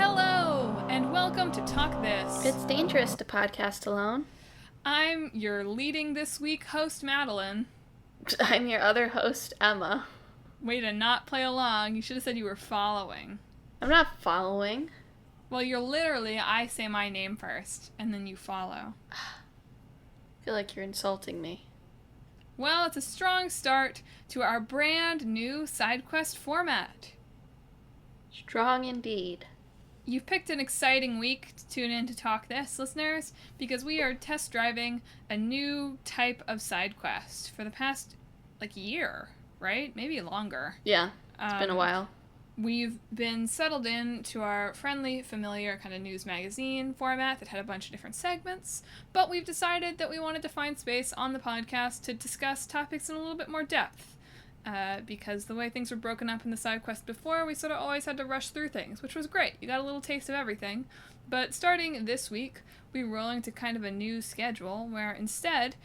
Hello, and welcome to Talk This. It's dangerous to podcast alone. I'm your leading this week host, Madelyn. I'm your other host, Emma. Way to not play along. You should have said you were following. I'm not following. Well, you're literally, I say my name first, and then you follow. I feel like you're insulting me. Well, it's a strong start to our brand new side quest format. Strong indeed. You've picked an exciting week to tune in to Talk This, listeners, because we are test driving a new type of side quest for the past, year, right? Maybe longer. Yeah, it's been a while. We've been settled in to our friendly, familiar kind of news magazine format that had a bunch of different segments, but we've decided that we wanted to find space on the podcast to discuss topics in a little bit more depth. Because the way things were broken up in the side quest before, we sort of always had to rush through things, which was great. You got a little taste of everything. But starting this week, we roll into kind of a new schedule where instead,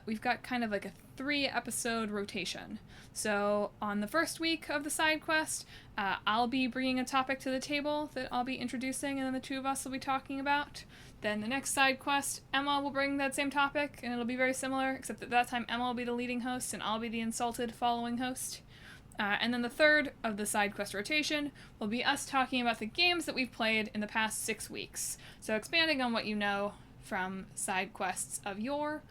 we've got kind of like a 3-episode rotation. So on the first week of the side quest, I'll be bringing a topic to the table that I'll be introducing, and then the two of us will be talking about. Then the next side quest, Emma will bring that same topic, and it'll be very similar, except that that time Emma will be the leading host, and I'll be the insulted following host. And then the third of the side quest rotation will be us talking about the games that we've played in the past 6 weeks. So expanding on what you know from side quests of yore,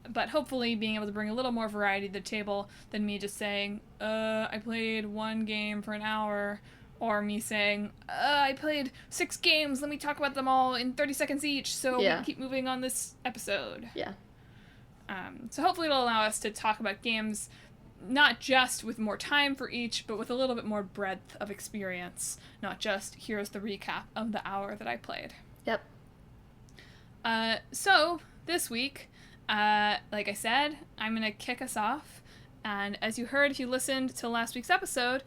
but hopefully being able to bring a little more variety to the table than me just saying, I played 1 game for an hour, or me saying, I played 6 games, let me talk about them all in 30 seconds each, so we can keep moving on this episode. Yeah. So hopefully it'll allow us to talk about games not just with more time for each, but with a little bit more breadth of experience, not just here's the recap of the hour that I played. Yep. So this week, like I said, I'm going to kick us off, and as you heard if you listened to last week's episode,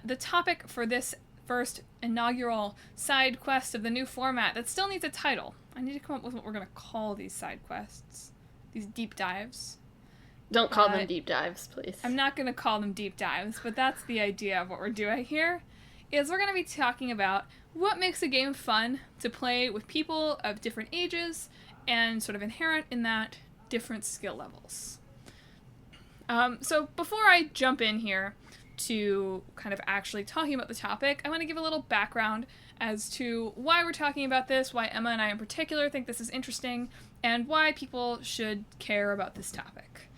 the topic for this first inaugural side quest of the new format that still needs a title. I need to come up with what we're going to call these side quests. These deep dives. Don't call them deep dives, please. I'm not going to call them deep dives, but that's the idea of what we're doing here, is we're going to be talking about what makes a game fun to play with people of different ages and sort of inherent in that different skill levels. So before I jump in here to kind of actually talking about the topic, I want to give a little background as to why we're talking about this, why Emma and I in particular think this is interesting, and why people should care about this topic.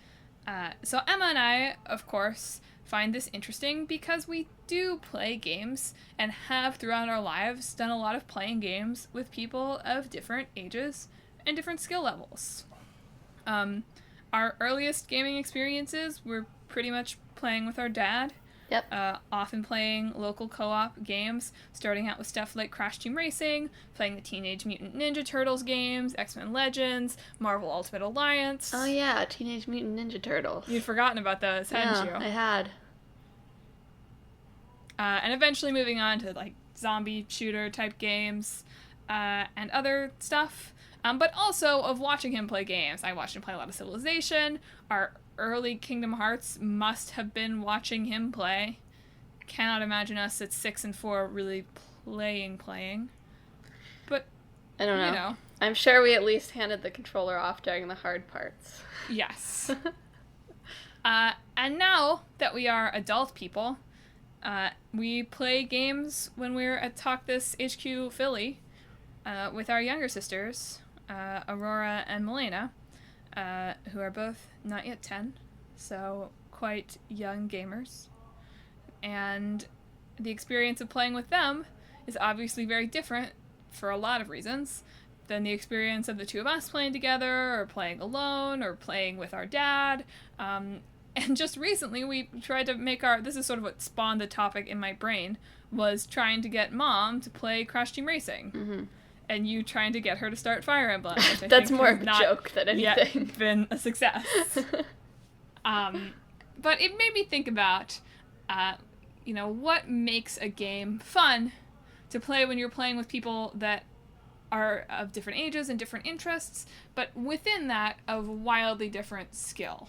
So Emma and I, of course, find this interesting because we do play games and have throughout our lives done a lot of playing games with people of different ages and different skill levels. Our earliest gaming experiences were pretty much playing with our dad. Yep. Often playing local co-op games, starting out with stuff like Crash Team Racing, playing the Teenage Mutant Ninja Turtles games, X-Men Legends, Marvel Ultimate Alliance. Oh yeah, Teenage Mutant Ninja Turtles. You'd forgotten about those, hadn't you? I had. And eventually moving on to zombie shooter type games and other stuff. But also of watching him play games. I watched him play a lot of Civilization. Our early Kingdom Hearts must have been watching him play. Cannot imagine us at 6 and 4 really playing. But, I don't know. I'm sure we at least handed the controller off during the hard parts. Yes. And now that we are adult people, we play games when we're at Talk This HQ Philly with our younger sisters, Aurora and Milena, who are both not yet 10, so quite young gamers. And the experience of playing with them is obviously very different, for a lot of reasons, than the experience of the two of us playing together, or playing alone, or playing with our dad. And just recently we tried to make this is sort of what spawned the topic in my brain, was trying to get Mom to play Crash Team Racing. Mm-hmm. And you trying to get her to start Fire Emblem, which I That's think more has of a not joke than anything. yet been a success. But it made me think about, what makes a game fun to play when you're playing with people that are of different ages and different interests, but within that, of wildly different skill.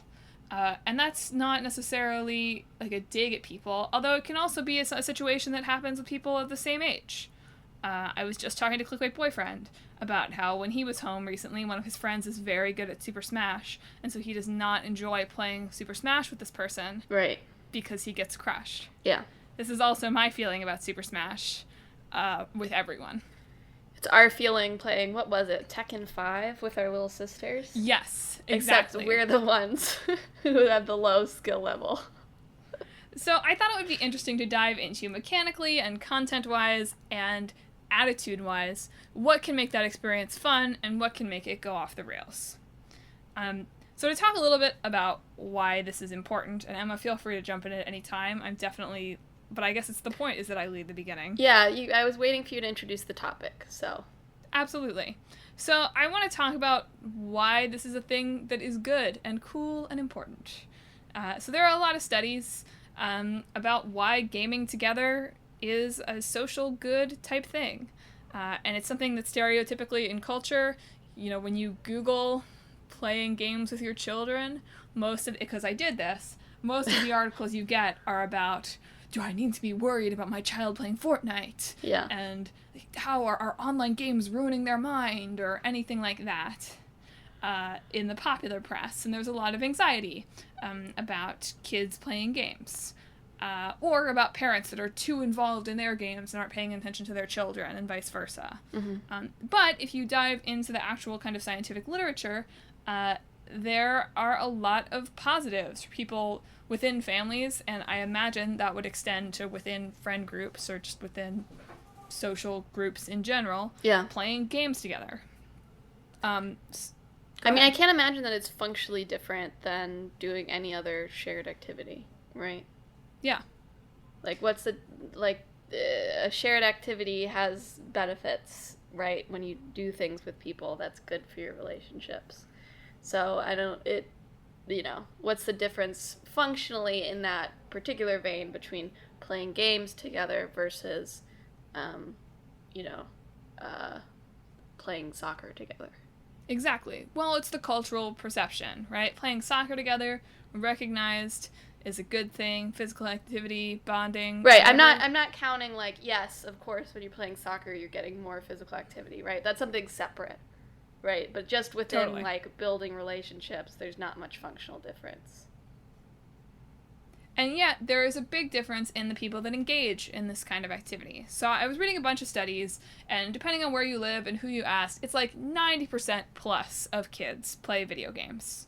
And that's not necessarily like a dig at people, although it can also be a situation that happens with people of the same age. I was just talking to Clickbait Boyfriend about how when he was home recently, one of his friends is very good at Super Smash, and so he does not enjoy playing Super Smash with this person. Right. Because he gets crushed. Yeah. This is also my feeling about Super Smash with everyone. It's our feeling playing, what was it, Tekken 5 with our little sisters? Yes, exactly. Except we're the ones who have the low skill level. So I thought it would be interesting to dive into mechanically and content-wise and attitude-wise what can make that experience fun and what can make it go off the rails. So to talk a little bit about why this is important, and Emma, feel free to jump in at any time. But I guess it's the point is that I lead the beginning. Yeah, I was waiting for you to introduce the topic, so. Absolutely. So I want to talk about why this is a thing that is good and cool and important. So there are a lot of studies about why gaming together is a social good type thing. And it's something that stereotypically in culture, when you Google playing games with your children, because I did this, most of the articles you get are about, do I need to be worried about my child playing Fortnite? Yeah. And how are our online games ruining their mind, or anything like that in the popular press. And there's a lot of anxiety about kids playing games. Or about parents that are too involved in their games and aren't paying attention to their children, and vice versa. Mm-hmm. But if you dive into the actual kind of scientific literature, there are a lot of positives for people within families, and I imagine that would extend to within friend groups or just within social groups in general, playing games together. I can't imagine that it's functionally different than doing any other shared activity, right? Yeah. A shared activity has benefits, right? When you do things with people, that's good for your relationships. So what's the difference functionally in that particular vein between playing games together versus, playing soccer together? Exactly. Well, it's the cultural perception, right? Playing soccer together, recognized is a good thing, physical activity, bonding. Right. Whatever. I'm not counting yes, of course, when you're playing soccer, you're getting more physical activity, right? That's something separate, right? But just within Totally. Building relationships, there's not much functional difference. And yet, there is a big difference in the people that engage in this kind of activity. So I was reading a bunch of studies, and depending on where you live and who you ask, it's 90% plus of kids play video games.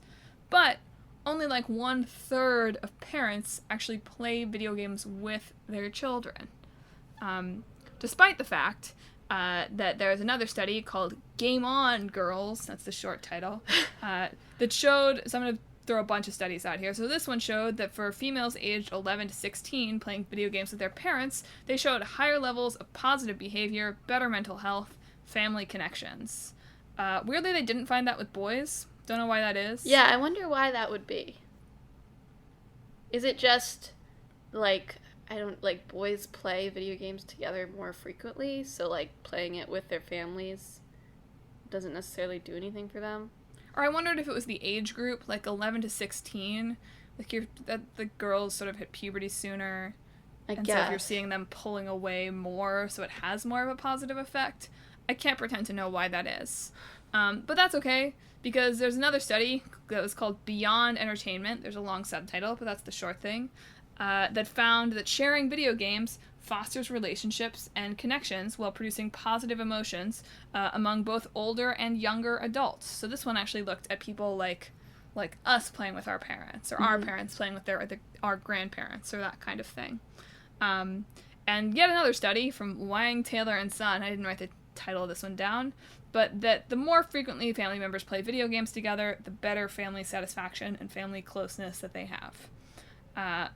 But only 1/3 of parents actually play video games with their children. Despite the fact that there is another study called Game On Girls, that's the short title, that showed, so I'm going to throw a bunch of studies out here. So this one showed that for females aged 11 to 16 playing video games with their parents, they showed higher levels of positive behavior, better mental health, family connections. Weirdly, they didn't find that with boys. Don't know why that is. Yeah, I wonder why that would be. Is it just, boys play video games together more frequently, so, playing it with their families doesn't necessarily do anything for them? Or I wondered if it was the age group, 11 to 16, that the girls sort of hit puberty sooner. I guess. So if you're seeing them pulling away more, so it has more of a positive effect. I can't pretend to know why that is. But that's okay, because there's another study that was called Beyond Entertainment. There's a long subtitle, but that's the short thing. That found that sharing video games fosters relationships and connections while producing positive emotions among both older and younger adults. So this one actually looked at people like us playing with our parents, or our parents playing with our grandparents, or that kind of thing. And yet another study from Wang, Taylor, and Son, I didn't write the title of this one down, but that the more frequently family members play video games together, the better family satisfaction and family closeness that they have.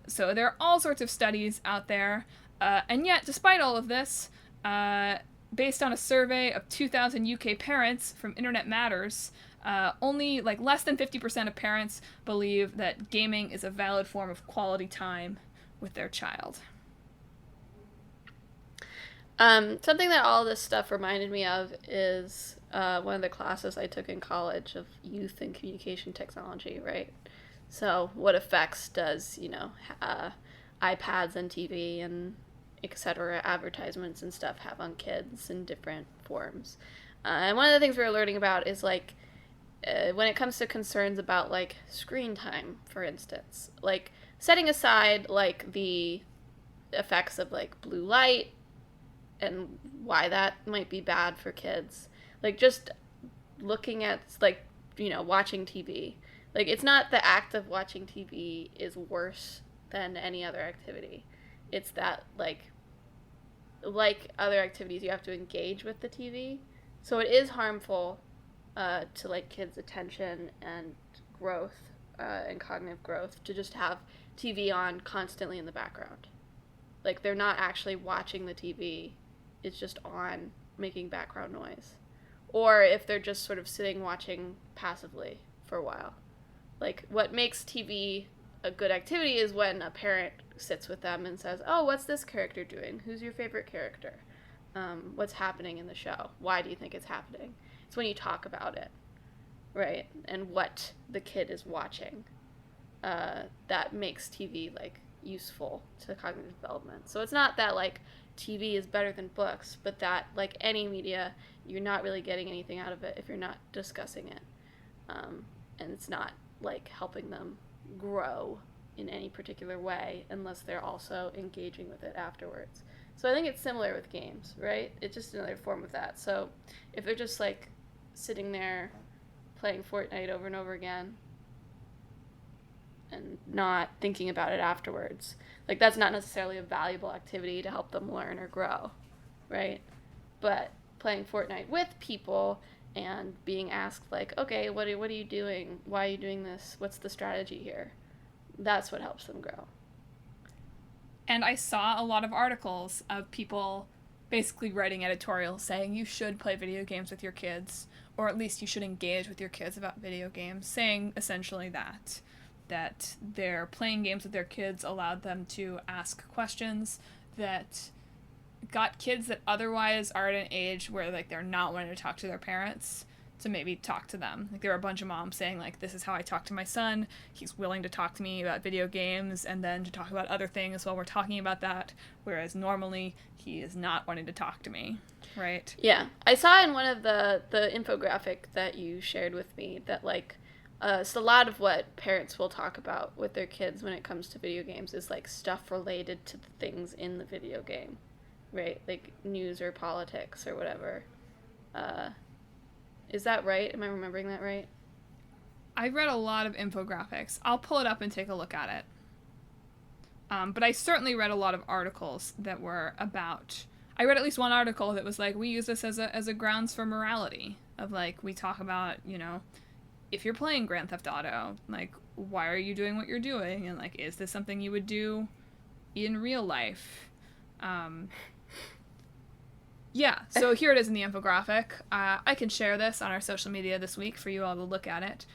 So there are all sorts of studies out there, and yet, despite all of this, based on a survey of 2,000 UK parents from Internet Matters, only less than 50% of parents believe that gaming is a valid form of quality time with their child. Something that all this stuff reminded me of is one of the classes I took in college of youth and communication technology, right? So what effects does, iPads and TV and etc. advertisements and stuff have on kids in different forms. And one of the things we're learning about is, like, when it comes to concerns about, like, screen time, for instance, like, setting aside, like, the effects of, like, blue light and why that might be bad for kids, like, just looking at, like, you know, watching TV. Like, it's not the act of watching TV is worse than any other activity. It's that, like other activities, you have to engage with the TV. So it is harmful to, like, kids' attention and growth and cognitive growth to just have TV on constantly in the background. Like, they're not actually watching the TV. It's just on, making background noise. Or if they're just sort of sitting watching passively for a while. Like, what makes TV a good activity is when a parent sits with them and says, oh, what's this character doing? Who's your favorite character? What's happening in the show? Why do you think it's happening? It's when you talk about it, right? And what the kid is watching. That makes TV, like, useful to cognitive development. So it's not that, like, TV is better than books, but that, like any media, you're not really getting anything out of it if you're not discussing it. And it's not, like, helping them grow in any particular way unless they're also engaging with it afterwards. So I think it's similar with games, right? It's just another form of that. So if they're just, like, sitting there playing Fortnite over and over again and not thinking about it afterwards, like, that's not necessarily a valuable activity to help them learn or grow, right? But playing Fortnite with people and being asked, like, okay, what are you doing? Why are you doing this? What's the strategy here? That's what helps them grow. And I saw a lot of articles of people basically writing editorials saying you should play video games with your kids, or at least you should engage with your kids about video games, saying essentially that their playing games with their kids allowed them to ask questions that got kids that otherwise are at an age where, like, they're not wanting to talk to their parents to maybe talk to them. Like, there were a bunch of moms saying, like, this is how I talk to my son. He's willing to talk to me about video games and then to talk about other things while we're talking about that, whereas normally he is not wanting to talk to me, right? Yeah. I saw in one of the infographic that you shared with me that, like, so a lot of what parents will talk about with their kids when it comes to video games is, like, stuff related to the things in the video game, right? Like news or politics or whatever. Is that right? Am I remembering that right? I read a lot of infographics. I'll pull it up and take a look at it. But I certainly read a lot of articles that were about... I read at least one article that was like, we use this as a grounds for morality. Of, like, we talk about, you know, if you're playing Grand Theft Auto, like, why are you doing what you're doing? And, like, is this something you would do in real life? Yeah, so here it is in the infographic. I can share this on our social media this week for you all to look at it.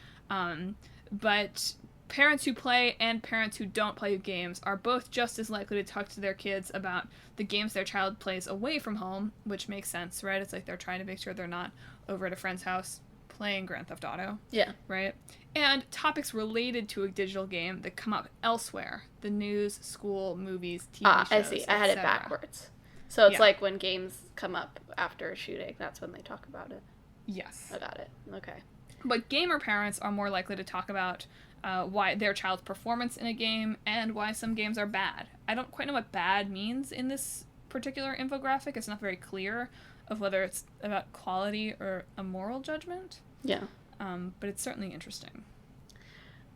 But parents who play and parents who don't play games are both just as likely to talk to their kids about the games their child plays away from home, which makes sense, right? It's like they're trying to make sure they're not over at a friend's house playing Grand Theft Auto. Yeah. Right? And topics related to a digital game that come up elsewhere. The news, school, movies, TV shows, I see. I had it backwards. So it's like when games come up after a shooting, that's when they talk about it. Yes. I got it. Okay. But gamer parents are more likely to talk about why their child's performance in a game and why some games are bad. I don't quite know what bad means in this particular infographic. It's not very clear of whether it's about quality or a moral judgment. Yeah. But it's certainly interesting.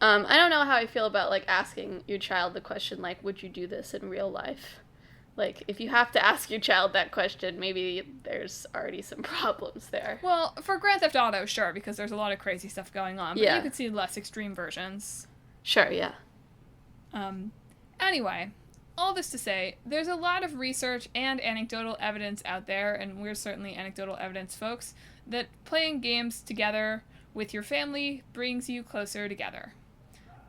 I don't know how I feel about, like, asking your child the question, like, would you do this in real life? Like, if you have to ask your child that question, maybe there's already some problems there. Well, for Grand Theft Auto, sure, because there's a lot of crazy stuff going on. But you could see less extreme versions. Sure, yeah. Anyway, all this to say, there's a lot of research and anecdotal evidence out there, and we're certainly anecdotal evidence folks, that playing games together with your family brings you closer together.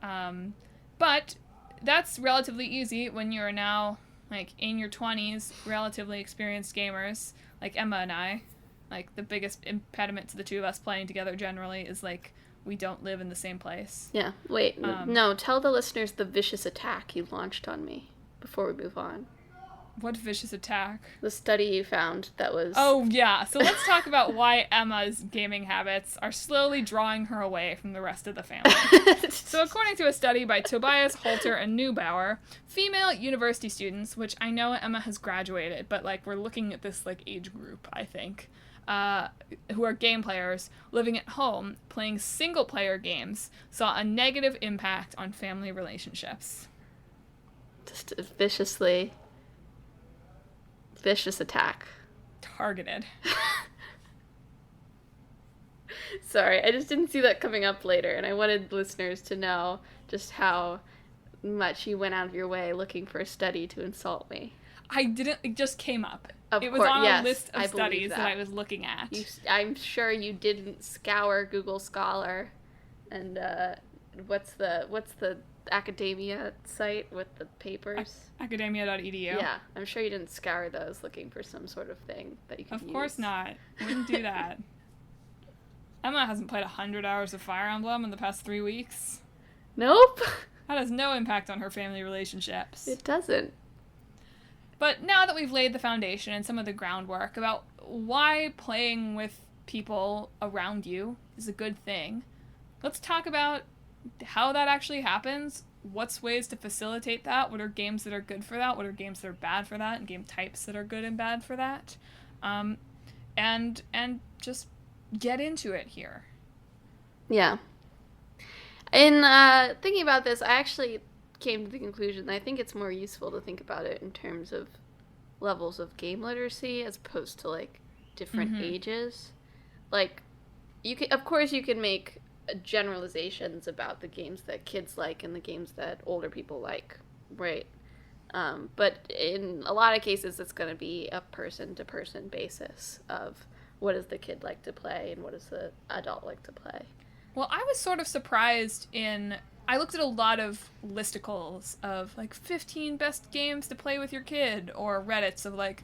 But that's relatively easy when you're now, like, in your 20s, relatively experienced gamers, like Emma and I. Like, the biggest impediment to the two of us playing together generally is, like, we don't live in the same place. Yeah, wait, no, tell the listeners the vicious attack you launched on me before we move on. What vicious attack? The study you found that was... Oh, yeah. So let's talk about why Emma's gaming habits are slowly drawing her away from the rest of the family. So according to a study by Tobias, Holter, and Neubauer, female university students, which I know Emma has graduated, but, like, we're looking at this, like, age group, I think, who are game players living at home playing single-player games, saw a negative impact on family relationships. Just a vicious attack. Targeted. Sorry, I just didn't see that coming up later, and I wanted listeners to know just how much you went out of your way looking for a study to insult me. I didn't. It just came up. Of it was course, on yes, a list of I studies that. that I was looking at. I'm sure you didn't scour Google Scholar and what's the academia site with the papers? Academia.edu. Yeah, I'm sure you didn't scour those looking for some sort of thing that you could use. Of course not. Wouldn't do that. Emma hasn't played 100 hours of Fire Emblem in the past 3 weeks. Nope. That has no impact on her family relationships. It doesn't. But now that we've laid the foundation and some of the groundwork about why playing with people around you is a good thing, let's talk about how that actually happens, what's ways to facilitate that, what are games that are good for that, what are games that are bad for that, and game types that are good and bad for that, and just get into it here. Yeah. In thinking about this, I actually came to the conclusion that I think it's more useful to think about it in terms of levels of game literacy as opposed to, like, different ages. Like, of course you can make generalizations about the games that kids like and the games that older people like, right? But in a lot of cases, it's going to be a person-to-person basis of what does the kid like to play and what does the adult like to play. Well, I was sort of surprised I looked at a lot of listicles of, like, 15 best games to play with your kid, or Reddits of, like,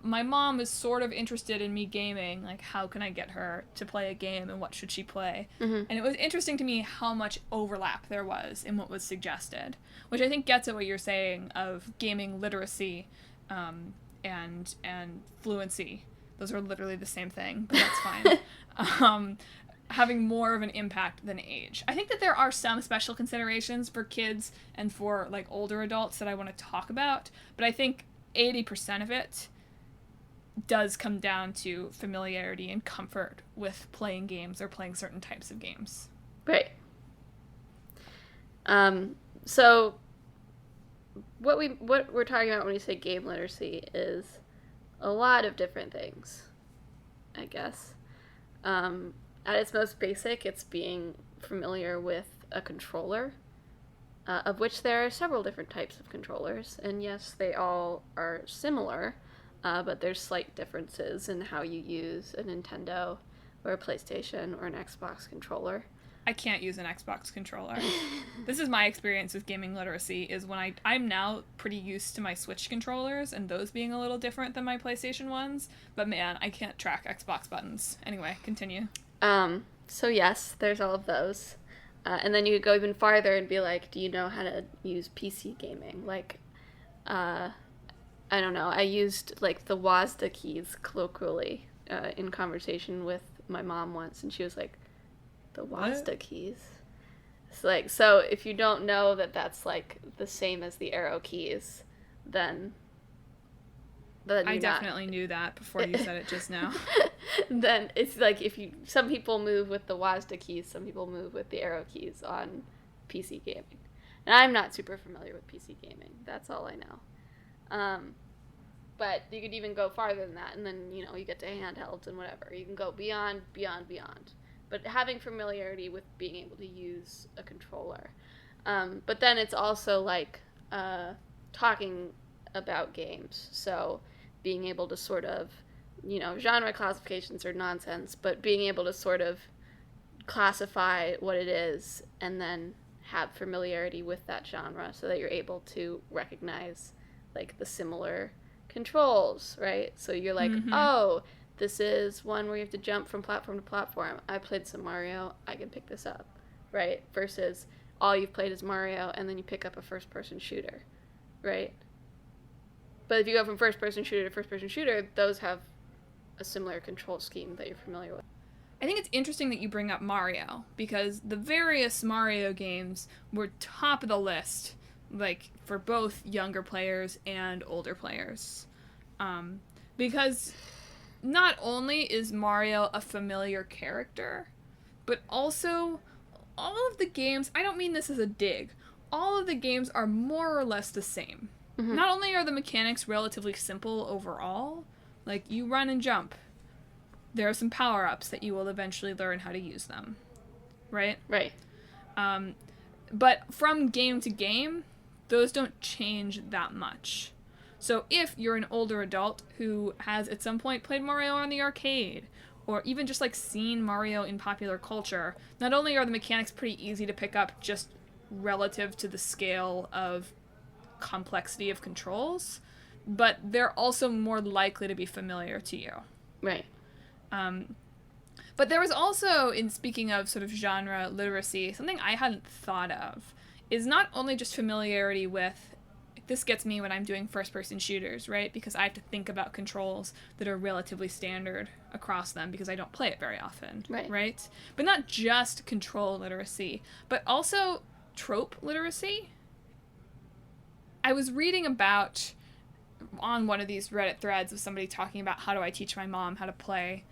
my mom is sort of interested in me gaming, like, how can I get her to play a game and what should she play? And it was interesting to me how much overlap there was in what was suggested, which I think gets at what you're saying of gaming literacy and fluency. Those are literally the same thing, but that's fine. Having more of an impact than age. I think that there are some special considerations for kids and for, like, older adults that I want to talk about, but I think 80% of it does come down to familiarity and comfort with playing games or playing certain types of games. Right. So what we're talking about when we say game literacy is a lot of different things, I guess. At its most basic, it's being familiar with a controller, of which there are several different types of controllers, and yes, they all are similar, but there's slight differences in how you use a Nintendo or a PlayStation or an Xbox controller. I can't use an Xbox controller. This is my experience with gaming literacy, is when I'm now pretty used to my Switch controllers and those being a little different than my PlayStation ones, but man, I can't track Xbox buttons. Anyway, continue. So yes, there's all of those. And then you could go even farther and be like, do you know how to use PC gaming? Like, I don't know, I used, like, the WASD keys colloquially in conversation with my mom once, and she was like, the WASD keys? It's like, so if you don't know that that's, like, the same as the arrow keys, then I definitely knew that before you said it just now. Then it's like some people move with the WASD keys, some people move with the arrow keys on PC gaming. And I'm not super familiar with PC gaming. That's all I know. But you could even go farther than that, and then, you know, you get to handhelds and whatever. You can go beyond. But having familiarity with being able to use a controller. But then it's also like talking about games. So being able to sort of, you know, genre classifications are nonsense, but being able to sort of classify what it is and then have familiarity with that genre so that you're able to recognize, like, the similar controls, right? So you're like, oh, this is one where you have to jump from platform to platform. I played some Mario, I can pick this up, right? Versus all you've played is Mario and then you pick up a first-person shooter, right? But if you go from first-person shooter to first-person shooter, those have a similar control scheme that you're familiar with. I think it's interesting that you bring up Mario, because the various Mario games were top of the list, like, for both younger players and older players. Because not only is Mario a familiar character, but also all of the games, I don't mean this as a dig, all of the games are more or less the same. Mm-hmm. Not only are the mechanics relatively simple overall, like, you run and jump. There are some power-ups that you will eventually learn how to use them. Right? Right. But from game to game, those don't change that much. So if you're an older adult who has at some point played Mario on the arcade, or even just like seen Mario in popular culture, not only are the mechanics pretty easy to pick up just relative to the scale of complexity of controls, but they're also more likely to be familiar to you. Right. But there was also, in speaking of sort of genre literacy, something I hadn't thought of is not only just familiarity with, this gets me when I'm doing first-person shooters, right? Because I have to think about controls that are relatively standard across them because I don't play it very often, right? But not just control literacy, but also trope literacy. I was reading about, on one of these Reddit threads, of somebody talking about how do I teach my mom how to play,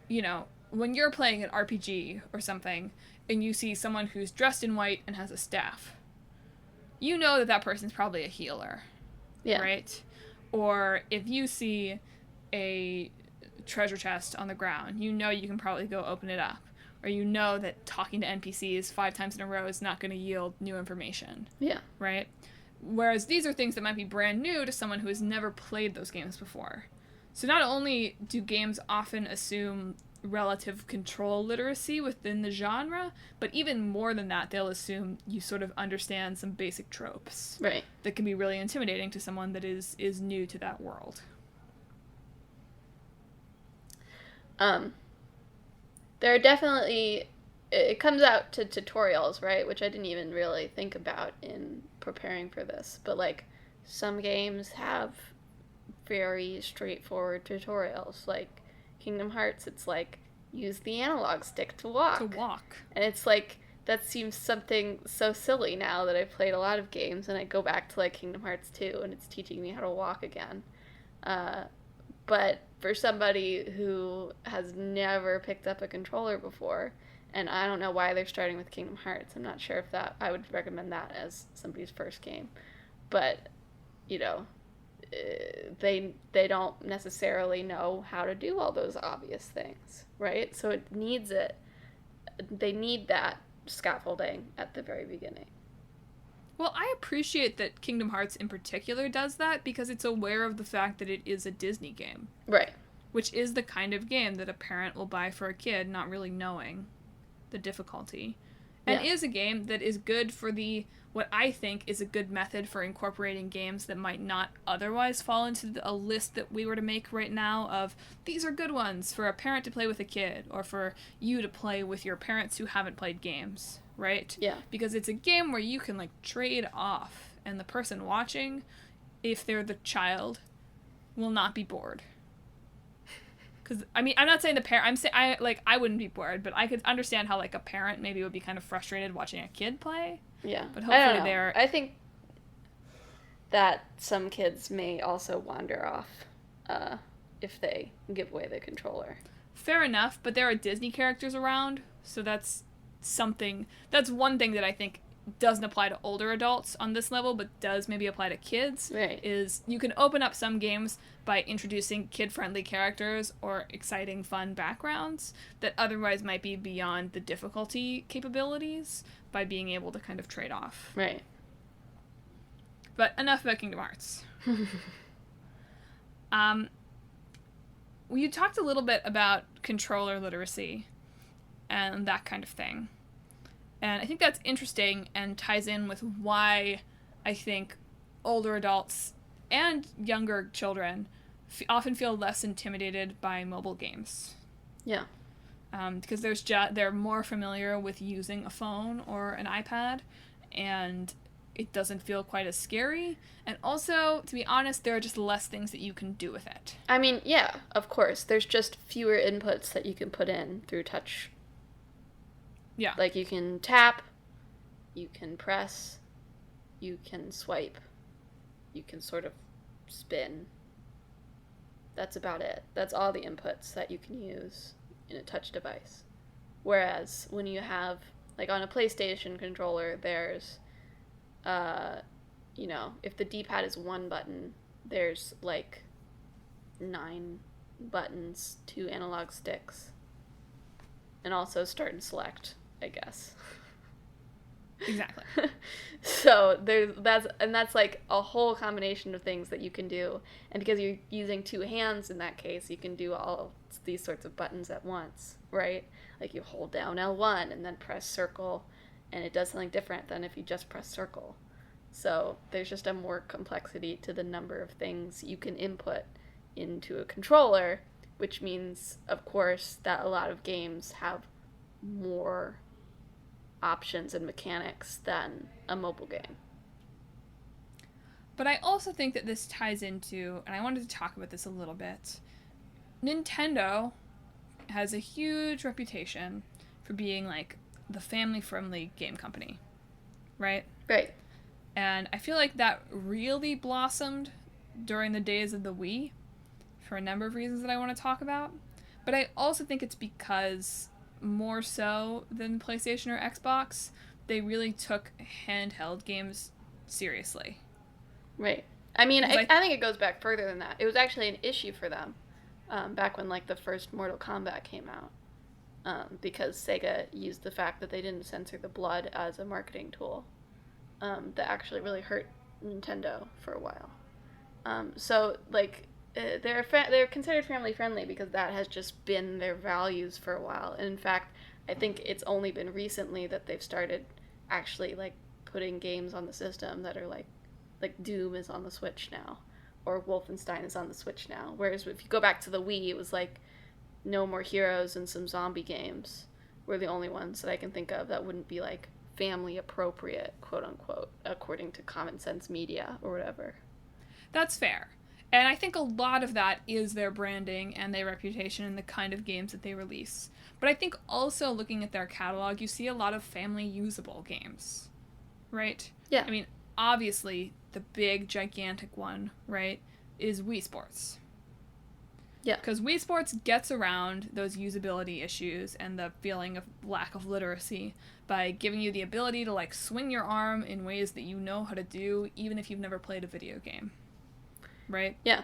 you know, when you're playing an RPG or something, and you see someone who's dressed in white and has a staff, you know that that person's probably a healer, right? Or if you see a treasure chest on the ground, you know you can probably go open it up. Or you know that talking to NPCs 5 times in a row is not going to yield new information. Yeah. Right? Whereas these are things that might be brand new to someone who has never played those games before. So not only do games often assume relative control literacy within the genre, but even more than that, they'll assume you sort of understand some basic tropes. Right. That can be really intimidating to someone that is new to that world. There are definitely, it comes out to tutorials, right, which I didn't even really think about in preparing for this, but like some games have very straightforward tutorials, like Kingdom Hearts, it's like use the analog stick to walk. And it's like, that seems something so silly now that I've played a lot of games and I go back to like Kingdom Hearts 2 and it's teaching me how to walk again. But for somebody who has never picked up a controller before, and I don't know why they're starting with Kingdom Hearts, I'm not sure if that, I would recommend that as somebody's first game. But, you know, they don't necessarily know how to do all those obvious things, right? So they need that scaffolding at the very beginning. Well, I appreciate that Kingdom Hearts in particular does that because it's aware of the fact that it is a Disney game. Right. Which is the kind of game that a parent will buy for a kid, not really knowing the difficulty. And is a game that is good for what I think is a good method for incorporating games that might not otherwise fall into a list that we were to make right now of, these are good ones for a parent to play with a kid, or for you to play with your parents who haven't played games. Right? Yeah. Because it's a game where you can, like, trade off, and the person watching, if they're the child, will not be bored. Because, I mean, I'm not saying the parent, I wouldn't be bored, but I could understand how, like, a parent maybe would be kind of frustrated watching a kid play. Yeah. But hopefully they're... I think that some kids may also wander off if they give away the controller. Fair enough, but there are Disney characters around, so that's one thing that I think doesn't apply to older adults on this level, but does maybe apply to kids, right. Is you can open up some games by introducing kid-friendly characters or exciting, fun backgrounds that otherwise might be beyond the difficulty capabilities by being able to kind of trade off. Right. But enough about Kingdom Hearts. You talked a little bit about controller literacy and that kind of thing. And I think that's interesting and ties in with why I think older adults and younger children often feel less intimidated by mobile games. Yeah. Because they're more familiar with using a phone or an iPad, and it doesn't feel quite as scary. And also, to be honest, there are just less things that you can do with it. I mean, yeah, of course. There's just fewer inputs that you can put in through touch. Yeah. Like, you can tap, you can press, you can swipe, you can sort of spin. That's about it. That's all the inputs that you can use in a touch device. Whereas when you have, like on a PlayStation controller, there's, if the D-pad is one button, there's like 9 buttons, 2 analog sticks, and also start and select, I guess. Exactly. So that's like a whole combination of things that you can do, and because you're using 2 hands in that case, you can do all these sorts of buttons at once, right? Like you hold down L1 and then press circle, and it does something different than if you just press circle. So there's just a more complexity to the number of things you can input into a controller, which means, of course, that a lot of games have more options and mechanics than a mobile game. But I also think that this ties into, and I wanted to talk about this a little bit, Nintendo has a huge reputation for being like the family-friendly game company, right? Right. And I feel like that really blossomed during the days of the Wii for a number of reasons that I want to talk about. But I also think it's because, more so than PlayStation or Xbox, they really took handheld games seriously. Right. I mean, I think it goes back further than that. It was actually an issue for them back when, like, the first Mortal Kombat came out, because Sega used the fact that they didn't censor the blood as a marketing tool. That actually really hurt Nintendo for a while. So, like, they're considered family friendly because that has just been their values for a while. And in fact, I think it's only been recently that they've started actually like putting games on the system that are like Doom is on the Switch now, or Wolfenstein is on the Switch now. Whereas if you go back to the Wii, it was like No More Heroes and some zombie games were the only ones that I can think of that wouldn't be like family appropriate, quote unquote, according to Common Sense Media or whatever. That's fair. And I think a lot of that is their branding and their reputation and the kind of games that they release. But I think also looking at their catalog, you see a lot of family usable games, right? Yeah. I mean, obviously, the big, gigantic one, right, is Wii Sports. Yeah. Because Wii Sports gets around those usability issues and the feeling of lack of literacy by giving you the ability to, like, swing your arm in ways that you know how to do, even if you've never played a video game. Right? Yeah.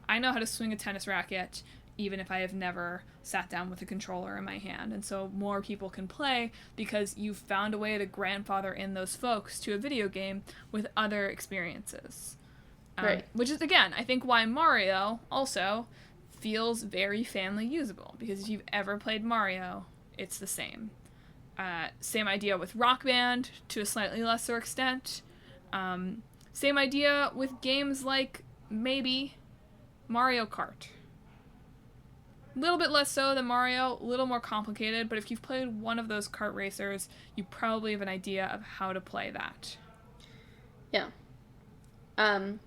I know how to swing a tennis racket, even if I have never sat down with a controller in my hand. And so more people can play because you've found a way to grandfather in those folks to a video game with other experiences. Right. Which is, again, I think why Mario also feels very family usable. Because if you've ever played Mario, it's the same. Same idea with Rock Band, to a slightly lesser extent. Same idea with games like, maybe, Mario Kart. A little bit less so than Mario, a little more complicated, but if you've played one of those kart racers, you probably have an idea of how to play that. Yeah. Tying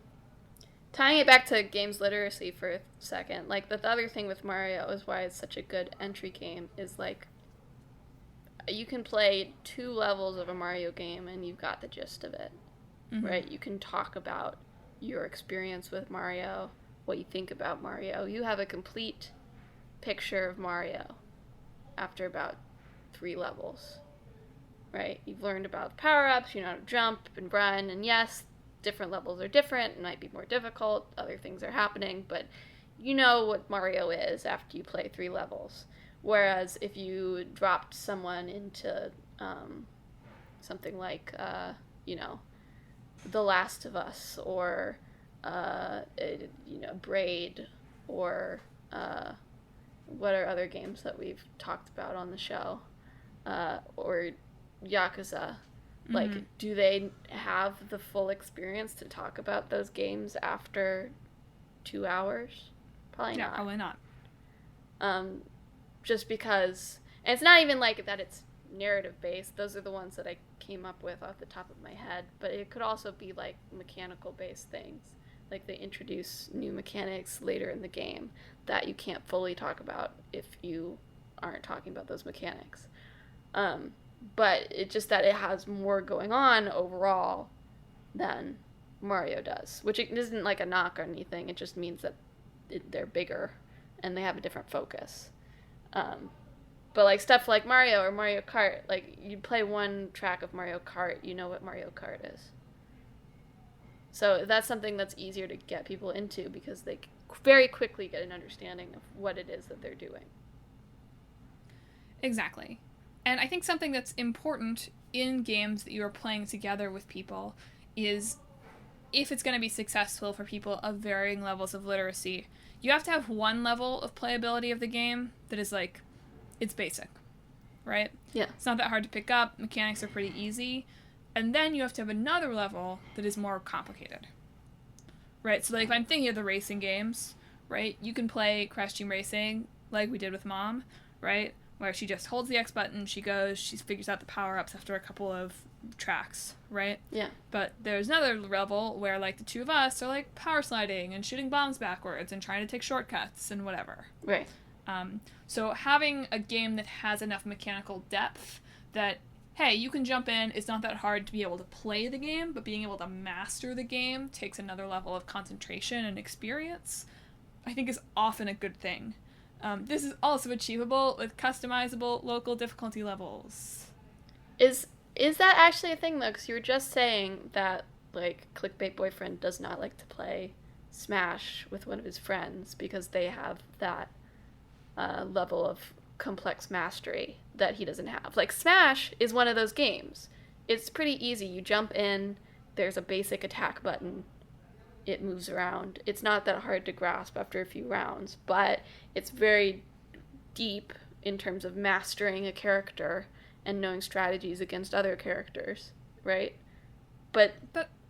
it back to games literacy for a second, like, the other thing with Mario is why it's such a good entry game, is, like, you can play 2 levels of a Mario game and you've got the gist of it. Mm-hmm. Right? You can talk about your experience with Mario, what you think about Mario. You have a complete picture of Mario after about 3 levels. Right? You've learned about the power-ups, you know how to jump and run, and yes, different levels are different, it might be more difficult, other things are happening, but you know what Mario is after you play 3 levels. Whereas if you dropped someone into something like, The Last of Us, or, Braid, or what are other games that we've talked about on the show, or Yakuza. Mm-hmm. Like, do they have the full experience to talk about those games after 2 hours? Probably not. Probably not. Just because, and it's not even like that it's narrative based. Those are the ones that I came up with off the top of my head. But it could also be like mechanical based things. Like they introduce new mechanics later in the game that you can't fully talk about if you aren't talking about those mechanics. But it's just that it has more going on overall than Mario does, which isn't like a knock or anything. It just means that they're bigger and they have a different focus. But like stuff like Mario or Mario Kart, like you play one track of Mario Kart, you know what Mario Kart is. So that's something that's easier to get people into because they very quickly get an understanding of what it is that they're doing. Exactly. And I think something that's important in games that you are playing together with people is, if it's going to be successful for people of varying levels of literacy, you have to have one level of playability of the game that is like, it's basic, right? Yeah. It's not that hard to pick up. Mechanics are pretty easy. And then you have to have another level that is more complicated, right? So like if I'm thinking of the racing games, right, you can play Crash Team Racing like we did with Mom, right, where she just holds the X button, she goes, she figures out the power-ups after a couple of tracks, right? Yeah. But there's another level where like the two of us are like power sliding and shooting bombs backwards and trying to take shortcuts and whatever. Right. So having a game that has enough mechanical depth that, hey, you can jump in, it's not that hard to be able to play the game, but being able to master the game takes another level of concentration and experience, I think is often a good thing. This is also achievable with customizable local difficulty levels. Is that actually a thing, though? Because you were just saying that, like, Clickbait Boyfriend does not like to play Smash with one of his friends because they have that level of complex mastery that he doesn't have. Like, Smash is one of those games. It's pretty easy. You jump in, there's a basic attack button, it moves around. It's not that hard to grasp after a few rounds, but it's very deep in terms of mastering a character and knowing strategies against other characters, right? But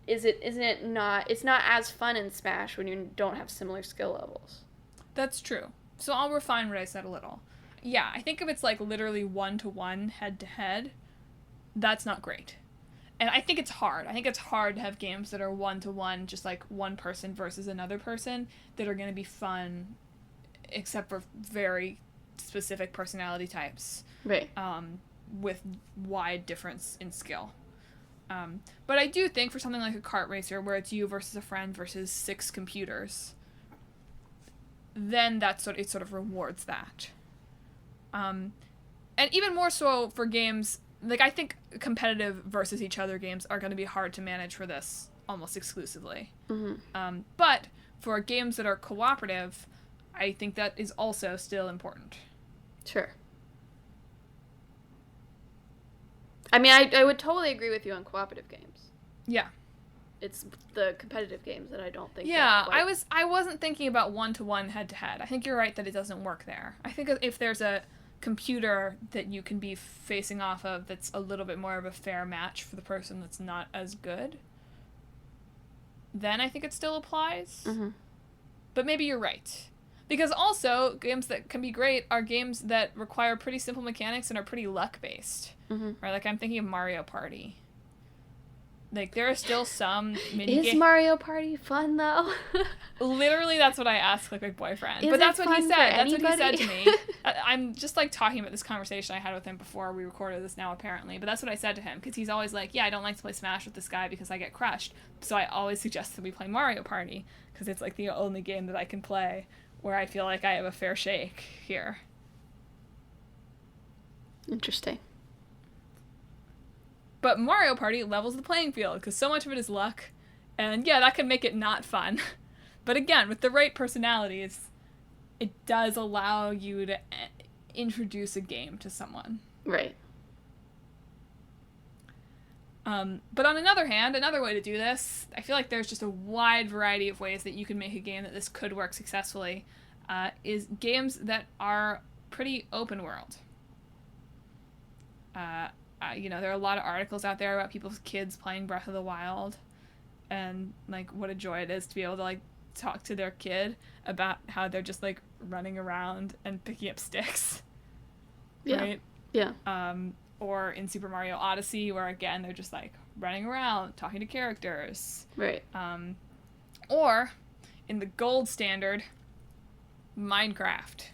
isn't it not, it's not as fun in Smash when you don't have similar skill levels. That's true. So I'll refine what I said a little. Yeah, I think if it's like literally 1-to-1 head-to-head, that's not great. And I think it's hard. I think it's hard to have games that are 1-to-1, just like one person versus another person, that are going to be fun, except for very specific personality types. Right. With wide difference in skill. But I do think for something like a kart racer, where it's you versus a friend versus 6 computers, then it sort of rewards that. And even more so for games, like I think competitive versus each other games are going to be hard to manage for this almost exclusively. Mm-hmm. But for games that are cooperative, I think that is also still important. Sure. I mean, I would totally agree with you on cooperative games. Yeah. It's the competitive games that I don't think. Yeah, I wasn't thinking about 1-to-1 head-to-head. I think you're right that it doesn't work there. I think if there's a computer that you can be facing off of that's a little bit more of a fair match for the person that's not as good, then I think it still applies. Mm-hmm. But maybe you're right. Because also, games that can be great are games that require pretty simple mechanics and are pretty luck-based. Mm-hmm. Right? Like, I'm thinking of Mario Party. Like, there are still some mini Is Mario Party fun, though? Literally, that's what I asked, like, my boyfriend. Is but that's what he said. That's anybody? what he said to me. I'm just, like, talking about this conversation I had with him before we recorded this now, apparently. But that's what I said to him. Because he's always like, yeah, I don't like to play Smash with this guy because I get crushed. So I always suggest that we play Mario Party. Because it's, like, the only game that I can play where I feel like I have a fair shake here. Interesting. But Mario Party levels the playing field, because so much of it is luck. And yeah, that can make it not fun. But again, with the right personalities, it does allow you to introduce a game to someone. Right. But on another hand, another way to do this, I feel like there's just a wide variety of ways that you can make a game that this could work successfully, is games that are pretty open world. There are a lot of articles out there about people's kids playing Breath of the Wild, and, like, what a joy it is to be able to, like, talk to their kid about how they're just, like, running around and picking up sticks. Yeah. Right? Yeah. Or in Super Mario Odyssey, where again they're just like running around talking to characters. Right. Or in the gold standard, Minecraft.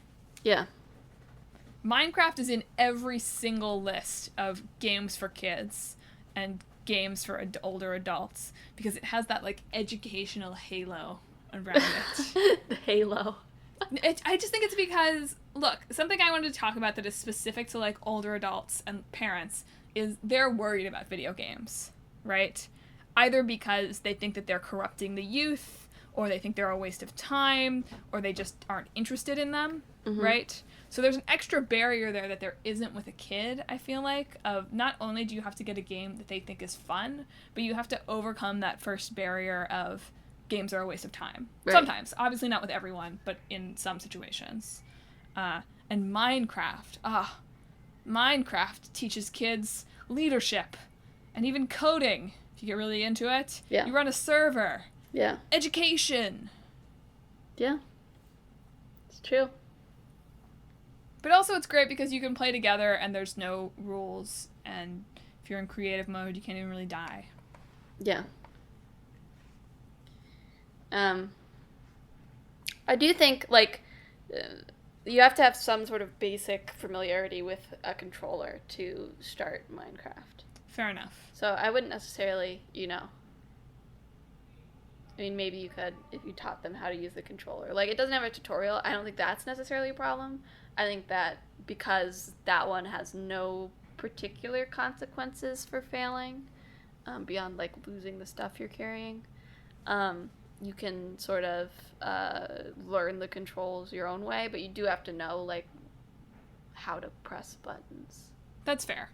Yeah. Minecraft is in every single list of games for kids and games for older adults because it has that like educational halo around it. The halo. I just think it's because, look, something I wanted to talk about that is specific to like older adults and parents is they're worried about video games, right? Either because they think that they're corrupting the youth, or they think they're a waste of time, or they just aren't interested in them, right? So there's an extra barrier there that there isn't with a kid, I feel like, of not only do you have to get a game that they think is fun, but you have to overcome that first barrier of games are a waste of time. Right. Sometimes. Obviously not with everyone, but in some situations. And Minecraft. Minecraft teaches kids leadership and even coding, if you get really into it. Yeah. You run a server. Yeah. Education. Yeah. It's true. But also it's great because you can play together and there's no rules, and if you're in creative mode, you can't even really die. Yeah. I do think, like, you have to have some sort of basic familiarity with a controller to start Minecraft. Fair enough. So I wouldn't necessarily, I mean, maybe you could if you taught them how to use the controller. Like, it doesn't have a tutorial. I don't think that's necessarily a problem. I think that because that one has no particular consequences for failing, beyond, like, losing the stuff you're carrying, you can sort of learn the controls your own way, but you do have to know, like, how to press buttons. That's fair.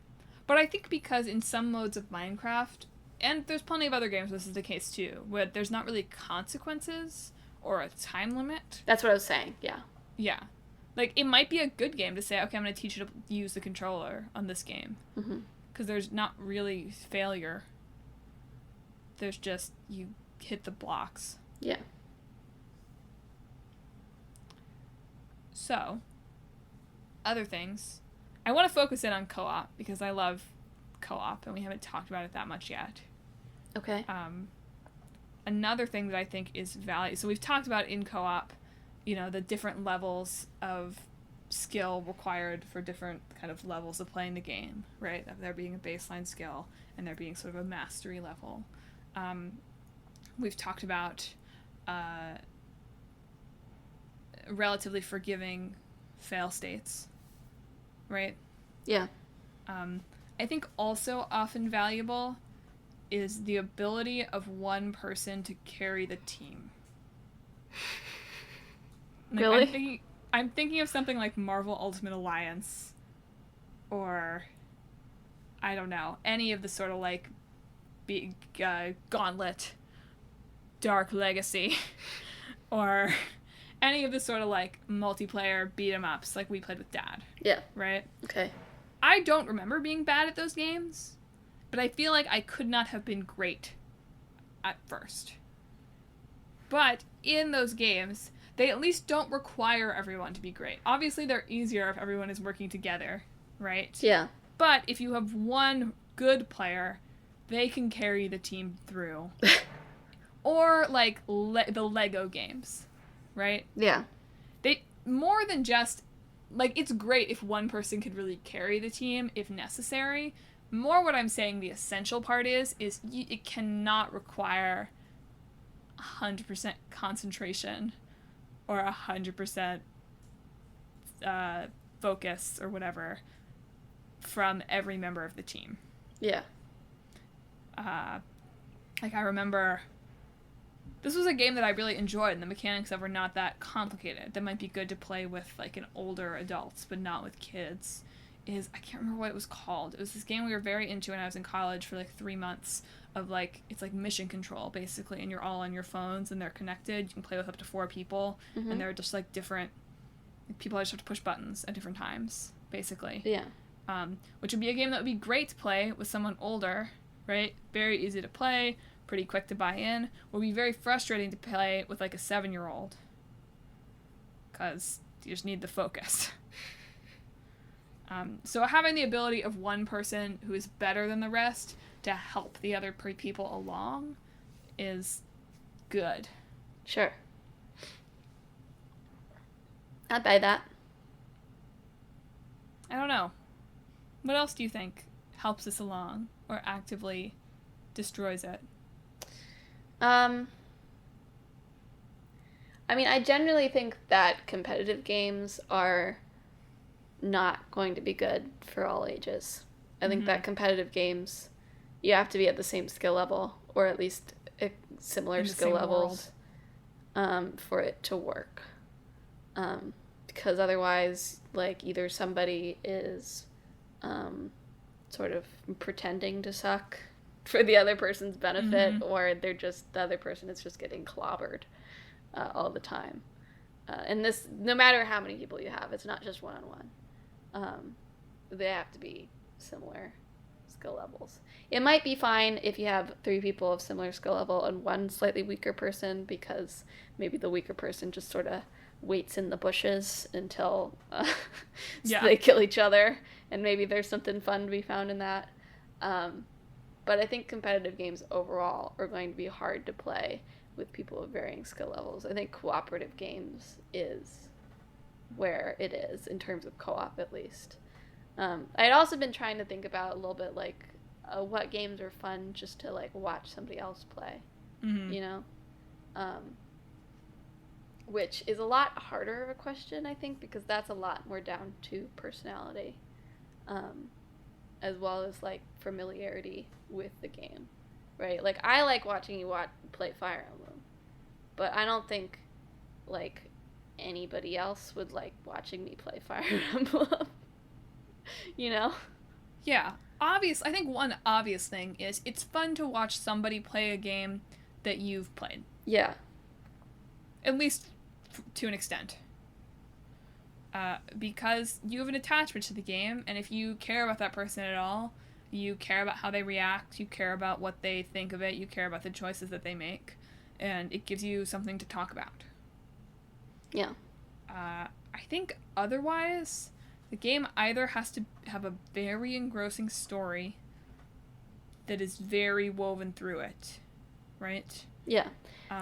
But I think because in some modes of Minecraft, and there's plenty of other games this is the case too, where there's not really consequences or a time limit. That's what I was saying, yeah. Yeah. Like, it might be a good game to say, okay, I'm going to teach you to use the controller on this game. Because there's not really failure. There's just, you hit the blocks. Yeah. So, other things. I want to focus in on co-op because I love co-op and we haven't talked about it that much yet. Okay. Another thing that I think is value. So we've talked about in co-op, the different levels of skill required for different kind of levels of playing the game, right? Of there being a baseline skill and there being sort of a mastery level. We've talked about relatively forgiving fail states, right? Yeah. I think also often valuable is the ability of one person to carry the team. Like, really? I'm thinking of something like Marvel Ultimate Alliance, or I don't know, any of the sort of like big Gauntlet, Dark Legacy, or any of the sort of like multiplayer beat 'em ups like we played with Dad. Yeah. Right? Okay. I don't remember being bad at those games, but I feel like I could not have been great at first. But in those games, they at least don't require everyone to be great. Obviously, they're easier if everyone is working together, right? Yeah. But if you have one good player, they can carry the team through. Or, like, the Lego games, right? Yeah. They, more than just, like, it's great if one person could really carry the team if necessary. More what I'm saying the essential part is it cannot require 100% concentration or 100% focus or whatever from every member of the team. Yeah. Like, I remember this was a game that I really enjoyed, and the mechanics of were not that complicated. That might be good to play with, like, an older adults, but not with kids. I can't remember what it was called. It was this game we were very into when I was in college for, like, 3 months of, like, it's like mission control, basically, and you're all on your phones, and they're connected. You can play with up to 4 people, and they're just, like, different, people just have to push buttons at different times, basically. Yeah. Which would be a game that would be great to play with someone older, right? Very easy to play, pretty quick to buy in. Would be very frustrating to play with, like, a 7-year-old. Because you just need the focus. So having the ability of one person who is better than the rest to help the other people along is good. Sure. I'd buy that. I don't know. What else do you think helps us along or actively destroys it? I mean, I generally think that competitive games are not going to be good for all ages. I think that competitive games, you have to be at the same skill level, or at least similar skill levels, for it to work. Because otherwise, like, either somebody is sort of pretending to suck for the other person's benefit, or the other person is just getting clobbered all the time. And this, no matter how many people you have, it's not just one-on-one. They have to be similar skill levels. It might be fine if you have 3 people of similar skill level and one slightly weaker person, because maybe the weaker person just sort of waits in the bushes until they kill each other, and maybe there's something fun to be found in that. But I think competitive games overall are going to be hard to play with people of varying skill levels. I think cooperative games is where it is, in terms of co-op at least. I'd also been trying to think about a little bit, like, what games are fun just to, like, watch somebody else play, you know? Which is a lot harder of a question, I think, because that's a lot more down to personality, as well as, like, familiarity with the game, right? Like, I like watching you play Fire Emblem, but I don't think, like, anybody else would like watching me play Fire Emblem. You know? Yeah. I think one obvious thing is it's fun to watch somebody play a game that you've played. Yeah. At least to an extent. Because you have an attachment to the game, and if you care about that person at all, you care about how they react, you care about what they think of it, you care about the choices that they make, and it gives you something to talk about. Yeah. I think otherwise, the game either has to have a very engrossing story that is very woven through it, right? Yeah.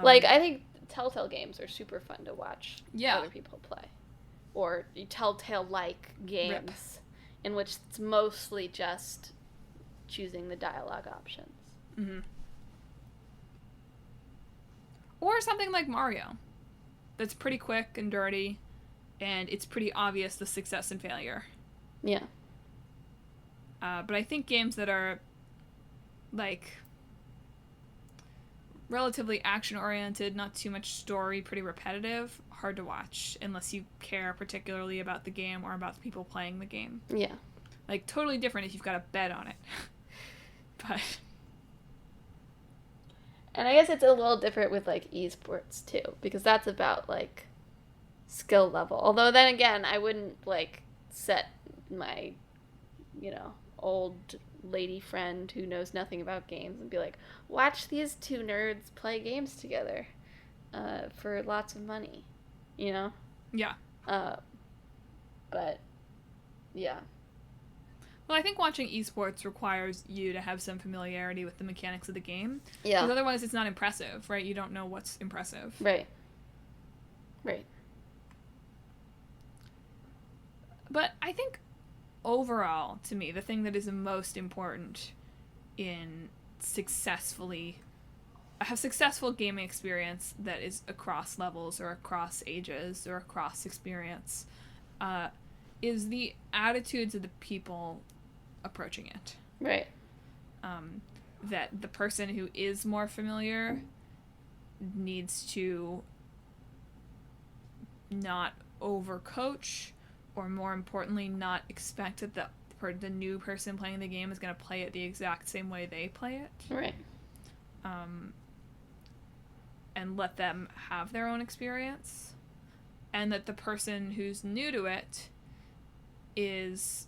Like, I think Telltale games are super fun to watch other people play. Or Telltale-like games in which it's mostly just choosing the dialogue options. Mm-hmm. Or something like Mario. That's pretty quick and dirty, and it's pretty obvious the success and failure. Yeah. But I think games that are, like, relatively action-oriented, not too much story, pretty repetitive, hard to watch, unless you care particularly about the game or about the people playing the game. Yeah. Like, totally different if you've got a bet on it. But... And I guess it's a little different with, like, esports, too, because that's about, like, skill level. Although, then again, I wouldn't, like, set my, you know, old lady friend who knows nothing about games and be like, watch these 2 nerds play games together for lots of money, you know? Yeah. But, yeah. Well, I think watching esports requires you to have some familiarity with the mechanics of the game. Yeah. Because otherwise it's not impressive, right? You don't know what's impressive. Right. Right. But I think overall, to me, the thing that is the most important in a successful gaming experience that is across levels or across ages or across experience is the attitudes of the people approaching it. Right. That the person who is more familiar needs to not overcoach, or more importantly, not expect that the new person playing the game is going to play it the exact same way they play it. Right. And let them have their own experience. And that the person who's new to it is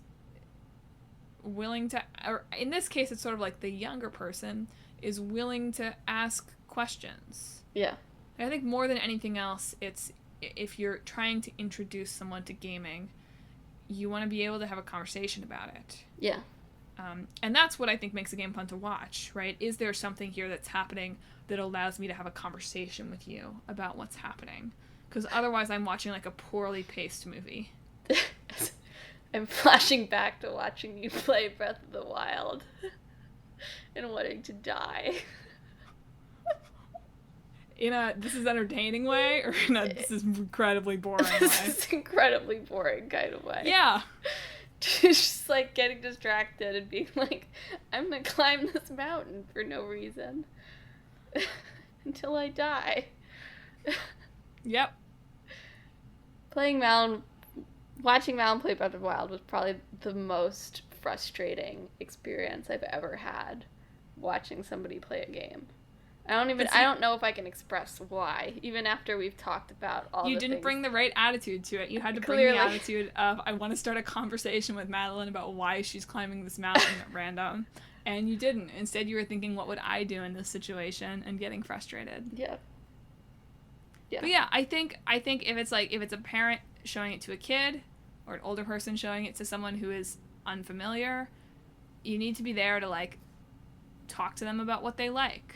willing to, or in this case it's sort of like the younger person is willing to ask questions. Yeah. I think more than anything else, it's if you're trying to introduce someone to gaming, you want to be able to have a conversation about it. Yeah. And that's what I think makes a game fun to watch, right? Is there something here that's happening that allows me to have a conversation with you about what's happening? Because otherwise I'm watching like a poorly paced movie. I'm flashing back to watching you play Breath of the Wild and wanting to die. In a this is entertaining way, or in a this is incredibly boring way? This is incredibly boring kind of way. Yeah. Just like getting distracted and being like, I'm gonna climb this mountain for no reason until I die. Yep. Watching Madelyn play Breath of the Wild was probably the most frustrating experience I've ever had watching somebody play a game. I don't know if I can express why, even after we've talked about all the You didn't things. bring the right attitude to it. You had to bring Clearly. the attitude of, I want to start a conversation with Madelyn about why she's climbing this mountain at random. And you didn't. Instead, you were thinking, what would I do in this situation? And getting frustrated. Yeah. Yeah. But yeah, I think if it's a parent showing it to a kid, or an older person showing it to someone who is unfamiliar, you need to be there to, like, talk to them about what they like.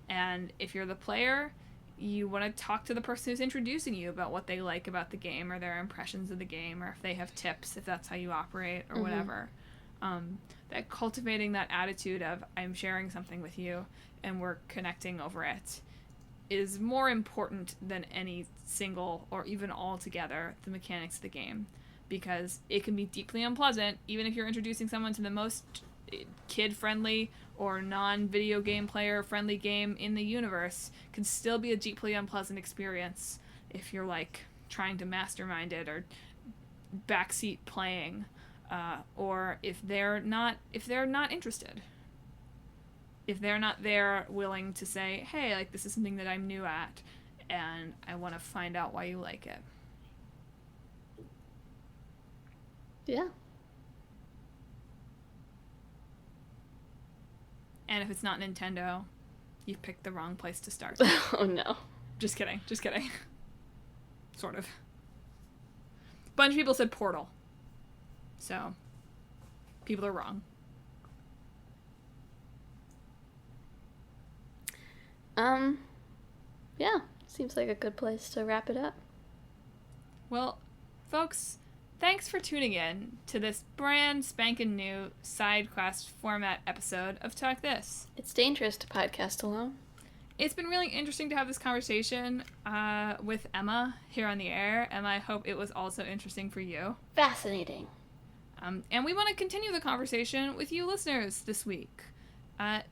And if you're the player, you want to talk to the person who's introducing you about what they like about the game, or their impressions of the game, or if they have tips, if that's how you operate, or whatever. That cultivating that attitude of, I'm sharing something with you, and we're connecting over it, is more important than any single, or even all together, the mechanics of the game. Because it can be deeply unpleasant, even if you're introducing someone to the most kid-friendly or non-video game player-friendly game in the universe, can still be a deeply unpleasant experience if you're, like, trying to mastermind it, or backseat playing, or if they're not interested. If they're not there willing to say, hey, like, this is something that I'm new at, and I want to find out why you like it. Yeah. And if it's not Nintendo, you've picked the wrong place to start. Oh, no. Just kidding. Sort of. Bunch of people said Portal. So, people are wrong. Yeah. Seems like a good place to wrap it up. Well, folks, thanks for tuning in to this brand spanking new side quest format episode of Talk This. It's dangerous to podcast alone. It's been really interesting to have this conversation with Emma here on the air, and I hope it was also interesting for you. Fascinating. And we want to continue the conversation with you listeners this week.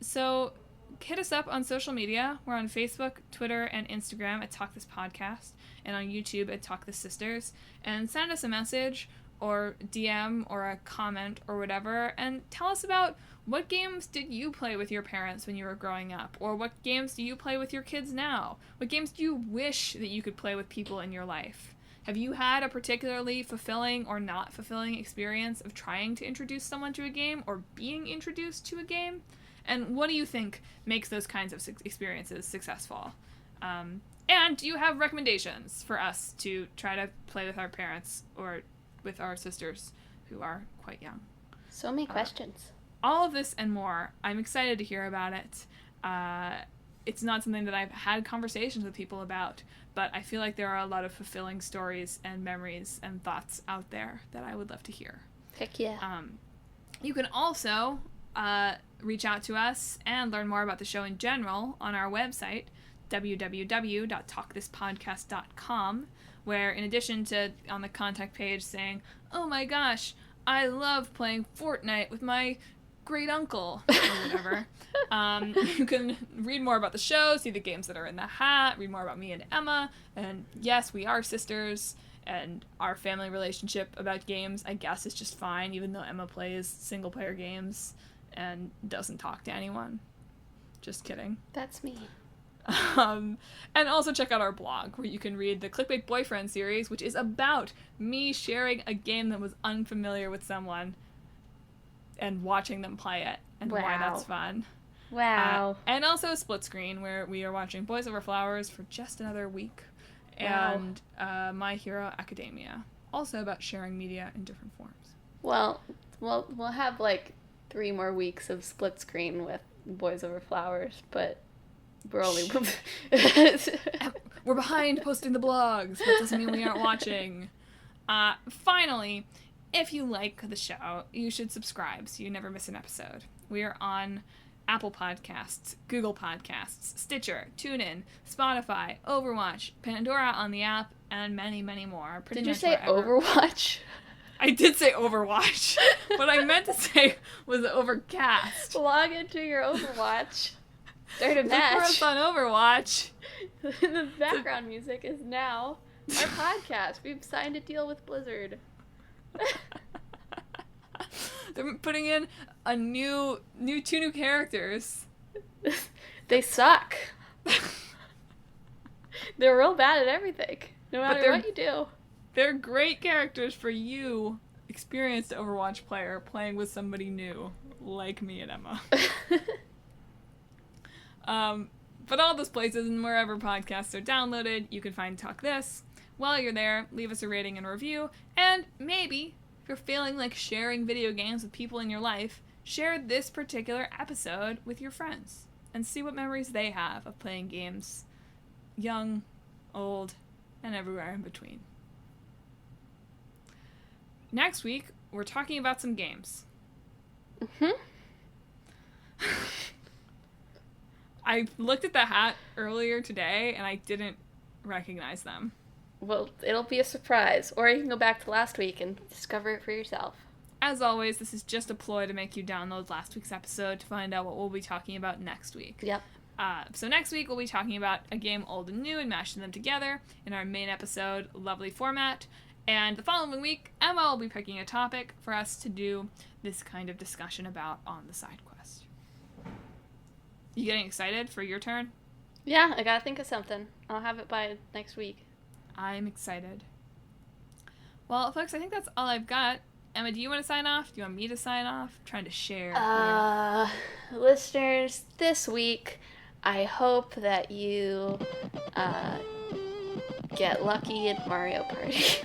So hit us up on social media. We're on Facebook, Twitter, and Instagram at Talk This Podcast, and on YouTube at Talk This Sisters. And send us a message or DM or a comment or whatever, and tell us about what games did you play with your parents when you were growing up, or what games do you play with your kids now? What games do you wish that you could play with people in your life? Have you had a particularly fulfilling or not fulfilling experience of trying to introduce someone to a game or being introduced to a game? And what do you think makes those kinds of experiences successful? And do you have recommendations for us to try to play with our parents or with our sisters who are quite young? So many questions. All of this and more. I'm excited to hear about it. It's not something that I've had conversations with people about, but I feel like there are a lot of fulfilling stories and memories and thoughts out there that I would love to hear. Heck yeah. You can also reach out to us and learn more about the show in general on our website, www.talkthispodcast.com, where in addition to on the contact page saying, oh my gosh, I love playing Fortnite with my great uncle, or whatever, you can read more about the show, see the games that are in the hat, read more about me and Emma, and yes, we are sisters, and our family relationship about games, I guess, is just fine, even though Emma plays single-player games and doesn't talk to anyone. Just kidding. That's me. And also check out our blog, where you can read the Clickbait Boyfriend series, which is about me sharing a game that was unfamiliar with someone and watching them play it, and why that's fun. Wow. And also a split screen, where we are watching Boys Over Flowers for just another week, and My Hero Academia, also about sharing media in different forms. Well, we'll have like 3 more weeks of split screen with Boys Over Flowers, but we're only... We're behind posting the blogs. That doesn't mean we aren't watching. Finally, if you like the show, you should subscribe so you never miss an episode. We are on Apple Podcasts, Google Podcasts, Stitcher, TuneIn, Spotify, Overwatch, Pandora on the app, and many, many more. Did you say Overwatch? I did say Overwatch. What I meant to say was Overcast. Log into your Overwatch. Start a Look match. for us on Overwatch. The background music is now our podcast. We've signed a deal with Blizzard. They're putting in two new characters. They suck. They're real bad at everything, no matter what you do. They're great characters for you, experienced Overwatch player, playing with somebody new, like me and Emma. But all those places and wherever podcasts are downloaded, you can find Talk This. While you're there, leave us a rating and review, and maybe, if you're feeling like sharing video games with people in your life, share this particular episode with your friends, and see what memories they have of playing games, young, old, and everywhere in between. Next week, we're talking about some games. Mm-hmm. I looked at the hat earlier today, and I didn't recognize them. Well, it'll be a surprise. Or you can go back to last week and discover it for yourself. As always, this is just a ploy to make you download last week's episode to find out what we'll be talking about next week. Yep. So next week, we'll be talking about a game old and new and mashing them together in our main episode, Lovely Format. And the following week, Emma will be picking a topic for us to do this kind of discussion about on the side quest. You getting excited for your turn? Yeah, I gotta think of something. I'll have it by next week. I'm excited. Well, folks, I think that's all I've got. Emma, do you want to sign off? Do you want me to sign off? I'm trying to share. Listeners, this week, I hope that you get lucky at Mario Party.